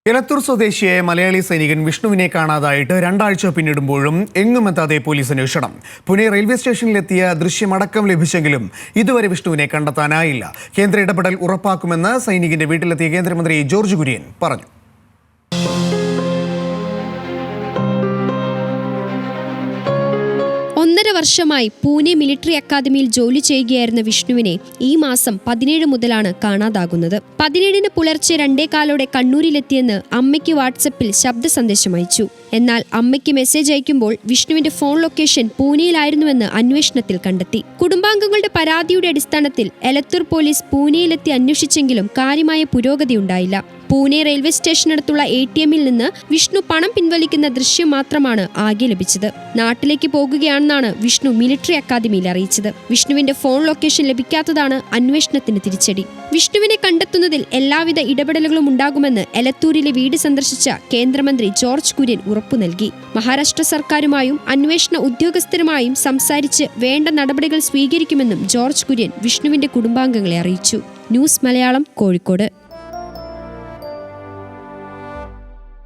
എലത്തൂർ സ്വദേശിയായ മലയാളി സൈനികൻ വിഷ്ണുവിനെ കാണാതായിട്ട് 2 ആഴ്ച പിന്നിടുമ്പോഴും എങ്ങുമെത്താതെ പോലീസ് അന്വേഷണം. പുനെ റെയിൽവേ സ്റ്റേഷനിലെത്തിയ ദൃശ്യമടക്കം ലഭിച്ചെങ്കിലും ഇതുവരെ വിഷ്ണുവിനെ കണ്ടെത്താനായില്ല. കേന്ദ്ര ഇടപെടൽ ഉറപ്പാക്കുമെന്ന് സൈനികന്റെ വീട്ടിലെത്തിയ കേന്ദ്രമന്ത്രി ജോർജ് കുര്യൻ പറഞ്ഞു. ഒന്നര വർഷമായി പൂനെ മിലിറ്ററി അക്കാദമിയിൽ ജോലി ചെയ്യുകയായിരുന്ന വിഷ്ണുവിനെ ഈ മാസം 17 മുതലാണ് കാണാതാകുന്നത്. 17-ന് പുലർച്ചെ 2:15 കണ്ണൂരിലെത്തിയെന്ന് അമ്മയ്ക്ക് വാട്സപ്പിൽ ശബ്ദ സന്ദേശം അയച്ചു. എന്നാൽ അമ്മയ്ക്ക് മെസ്സേജ് അയക്കുമ്പോൾ വിഷ്ണുവിന്റെ ഫോൺ ലൊക്കേഷൻ പൂനെയിലായിരുന്നുവെന്ന് അന്വേഷണത്തിൽ കണ്ടെത്തി. കുടുംബാംഗങ്ങളുടെ പരാതിയുടെ അടിസ്ഥാനത്തിൽ എലത്തൂർ പോലീസ് പൂനെയിലെത്തി അന്വേഷിച്ചെങ്കിലും കാര്യമായ പുരോഗതിയുണ്ടായില്ല. പൂനെ റെയിൽവേ സ്റ്റേഷനടുത്തുള്ള ATM-ൽ നിന്ന് വിഷ്ണു പണം പിൻവലിക്കുന്ന ദൃശ്യം മാത്രമാണ് ആകെ ലഭിച്ചത്. നാട്ടിലേക്ക് പോകുകയാണെന്നാണ് വിഷ്ണു മിലിറ്ററി അക്കാദമിയിൽ അറിയിച്ചത്. വിഷ്ണുവിന്റെ ഫോൺ ലൊക്കേഷൻ ലഭിക്കാത്തതാണ് അന്വേഷണത്തിന് തിരിച്ചടി. വിഷ്ണുവിനെ കണ്ടെത്തുന്നതിൽ എല്ലാവിധ ഇടപെടലുകളും ഉണ്ടാകുമെന്ന് എലത്തൂരിലെ വീട് സന്ദർശിച്ച കേന്ദ്രമന്ത്രി ജോർജ് കുര്യൻ ഉറപ്പു നൽകി. മഹാരാഷ്ട്ര സർക്കാരുമായും അന്വേഷണ ഉദ്യോഗസ്ഥരുമായും സംസാരിച്ച് വേണ്ട നടപടികൾ സ്വീകരിക്കുമെന്നും ജോർജ് കുര്യൻ വിഷ്ണുവിന്റെ കുടുംബാംഗങ്ങളെ അറിയിച്ചു. ന്യൂസ് മലയാളം, കോഴിക്കോട്.